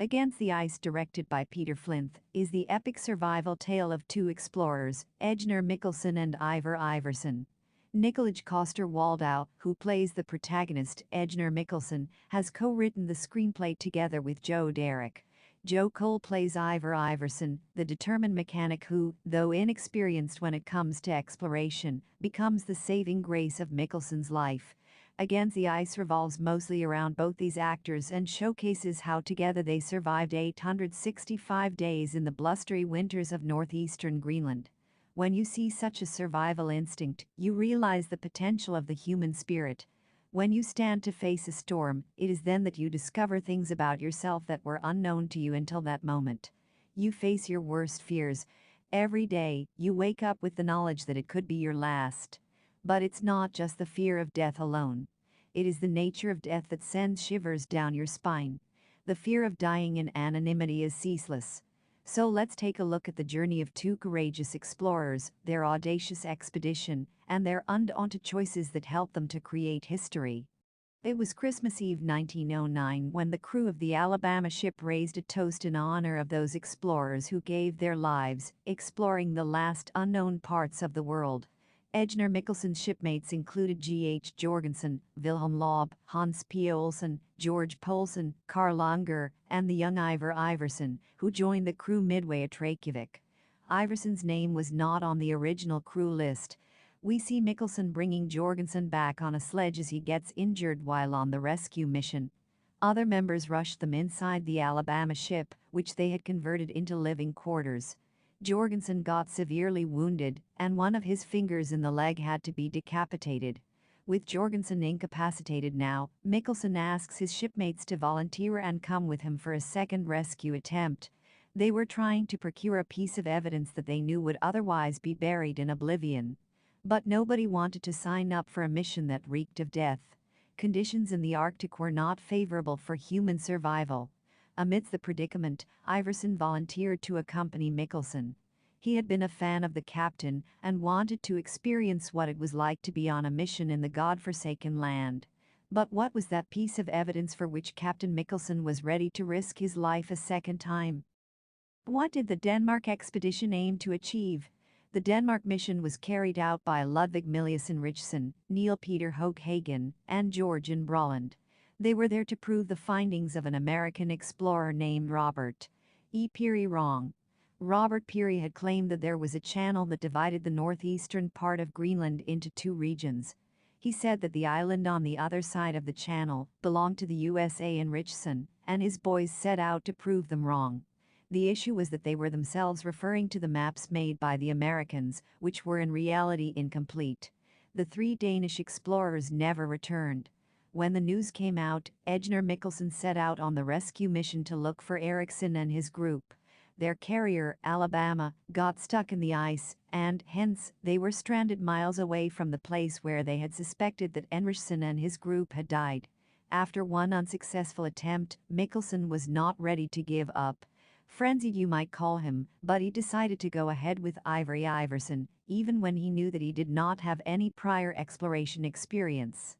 Against the Ice, directed by Peter Flinth, is the epic survival tale of two explorers, Ejnar Mikkelsen and Ivar Ivarsson. Nicolaj Coster-Waldau, who plays the protagonist Ejnar Mikkelsen, has co-written the screenplay together with Joe Derrick. Joe Cole plays Ivar Ivarsson, the determined mechanic who, though inexperienced when it comes to exploration, becomes the saving grace of Mikkelsen's life. Against the Ice revolves mostly around both these actors and showcases how together they survived 865 days in the blustery winters of northeastern Greenland. When you see such a survival instinct, you realize the potential of the human spirit. When you stand to face a storm, it is then that you discover things about yourself that were unknown to you until that moment. You face your worst fears. Every day, you wake up with the knowledge that it could be your last. But it's not just the fear of death alone. It is the nature of death that sends shivers down your spine. The fear of dying in anonymity is ceaseless. So let's take a look at the journey of two courageous explorers, their audacious expedition, and their undaunted choices that helped them to create history. It was Christmas Eve 1909 when the crew of the Alabama ship raised a toast in honor of those explorers who gave their lives, exploring the last unknown parts of the world. Ejnar Mikkelsen's shipmates included G.H. Jorgensen, Wilhelm Loeb, Hans P. Olsen, George Poulsen, Karl Unger, and the young Ivar Ivarsson, who joined the crew midway at Reykjavik. Ivarsson's name was not on the original crew list. We see Mikkelsen bringing Jorgensen back on a sledge as he gets injured while on the rescue mission. Other members rushed them inside the Alabama ship, which they had converted into living quarters. Jorgensen got severely wounded, and one of his fingers in the leg had to be decapitated. With Jorgensen incapacitated now, Mikkelsen asks his shipmates to volunteer and come with him for a second rescue attempt. They were trying to procure a piece of evidence that they knew would otherwise be buried in oblivion. But nobody wanted to sign up for a mission that reeked of death. Conditions in the Arctic were not favorable for human survival. Amidst the predicament, Ivarsson volunteered to accompany Mikkelsen. He had been a fan of the captain and wanted to experience what it was like to be on a mission in the godforsaken land. But what was that piece of evidence for which Captain Mikkelsen was ready to risk his life a second time? What did the Denmark expedition aim to achieve? The Denmark mission was carried out by Ludvig Milius-Henrichsen, Neil Peter Hoag-Hagen, and Georgian Brolland. They were there to prove the findings of an American explorer named Robert E. Peary wrong. Robert Peary had claimed that there was a channel that divided the northeastern part of Greenland into two regions. He said that the island on the other side of the channel belonged to the USA. Henrichsen and his boys set out to prove them wrong. The issue was that they were themselves referring to the maps made by the Americans, which were in reality incomplete. The three Danish explorers never returned. When the news came out, Ejnar Mikkelsen set out on the rescue mission to look for Eriksson and his group. Their carrier, Alabama, got stuck in the ice, and, hence, they were stranded miles away from the place where they had suspected that Henrichsen and his group had died. After one unsuccessful attempt, Mikkelsen was not ready to give up. Frenzied you might call him, but he decided to go ahead with Ivar Ivarsson, even when he knew that he did not have any prior exploration experience.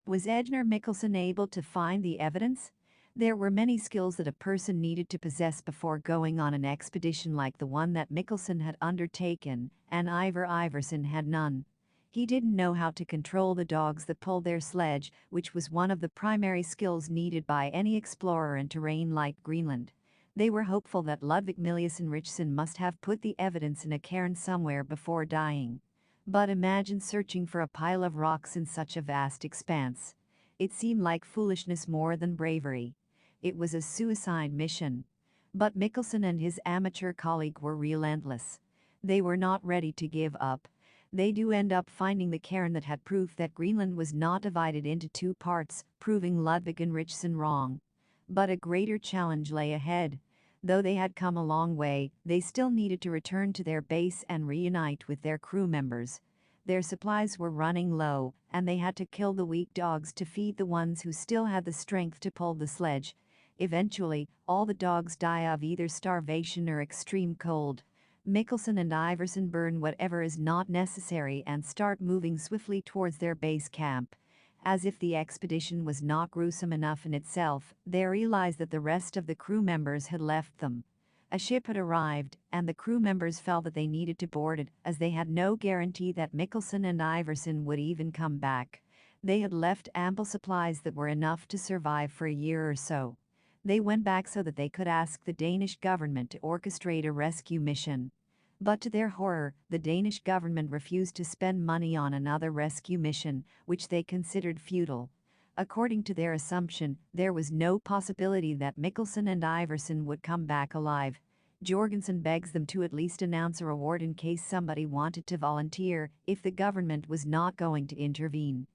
Was Ejnar Mikkelsen able to find the evidence? There were many skills that a person needed to possess before going on an expedition like the one that Mikkelsen had undertaken, and Ivar Ivarsson had none. He didn't know how to control the dogs that pulled their sledge, which was one of the primary skills needed by any explorer in terrain like Greenland. They were hopeful that Ludvig Milius-Henrichsen must have put the evidence in a cairn somewhere before dying. But imagine searching for a pile of rocks in such a vast expanse. It seemed like foolishness more than bravery. It was a suicide mission. But Mikkelsen and his amateur colleague were relentless. They were not ready to give up. They do end up finding the cairn that had proof that Greenland was not divided into two parts, proving Ludvig Henrichsen wrong. But a greater challenge lay ahead. Though they had come a long way, they still needed to return to their base and reunite with their crew members. Their supplies were running low, and they had to kill the weak dogs to feed the ones who still had the strength to pull the sledge. Eventually, all the dogs die of either starvation or extreme cold. Mikkelsen and Ivarsson burn whatever is not necessary and start moving swiftly towards their base camp. As if the expedition was not gruesome enough in itself, they realized that the rest of the crew members had left them. A ship had arrived, and the crew members felt that they needed to board it, as they had no guarantee that Mikkelsen and Iversen would even come back. They had left ample supplies that were enough to survive for a year or so. They went back so that they could ask the Danish government to orchestrate a rescue mission. But to their horror, the Danish government refused to spend money on another rescue mission, which they considered futile. According to their assumption, there was no possibility that Mikkelsen and Iversen would come back alive. Jorgensen begs them to at least announce a reward in case somebody wanted to volunteer, if the government was not going to intervene.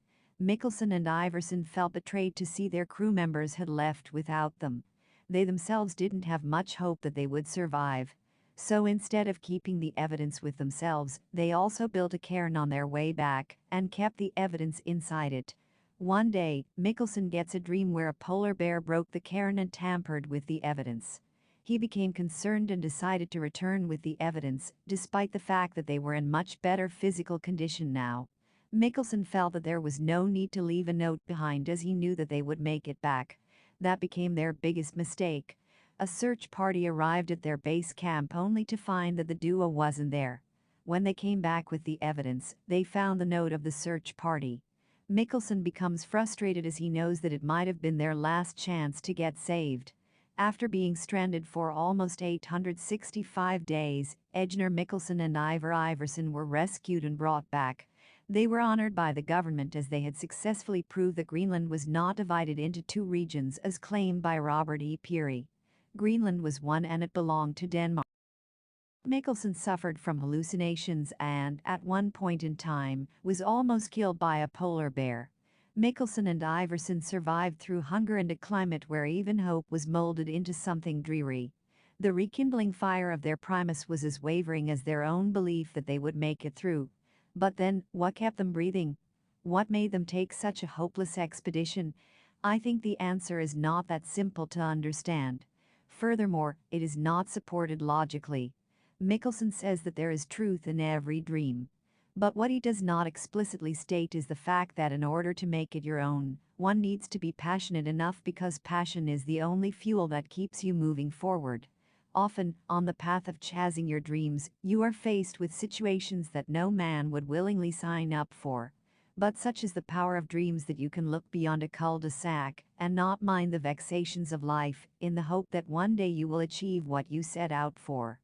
Mikkelsen and Iversen felt betrayed to see their crew members had left without them. They themselves didn't have much hope that they would survive. So instead of keeping the evidence with themselves, they also built a cairn on their way back and kept the evidence inside it. One day, Mikkelsen gets a dream where a polar bear broke the cairn and tampered with the evidence. He became concerned and decided to return with the evidence, despite the fact that they were in much better physical condition now. Mikkelsen felt that there was no need to leave a note behind as he knew that they would make it back. That became their biggest mistake. A search party arrived at their base camp only to find that the duo wasn't there. When they came back with the evidence, they found the note of the search party. Mikkelsen becomes frustrated as he knows that it might have been their last chance to get saved. After being stranded for almost 865 days, Ejnar, Mikkelsen and Ivar Iversen were rescued and brought back. They were honored by the government as they had successfully proved that Greenland was not divided into two regions as claimed by Robert E. Peary. Greenland was one and it belonged to Denmark. Mikkelsen suffered from hallucinations and, at one point in time, was almost killed by a polar bear. Mikkelsen and Iversen survived through hunger and a climate where even hope was molded into something dreary. The rekindling fire of their primus was as wavering as their own belief that they would make it through. But then, what kept them breathing? What made them take such a hopeless expedition? I think the answer is not that simple to understand. Furthermore, it is not supported logically. Mikkelsen says that there is truth in every dream. But what he does not explicitly state is the fact that in order to make it your own, one needs to be passionate enough because passion is the only fuel that keeps you moving forward. Often, on the path of chasing your dreams, you are faced with situations that no man would willingly sign up for. But such is the power of dreams that you can look beyond a cul-de-sac and not mind the vexations of life in the hope that one day you will achieve what you set out for.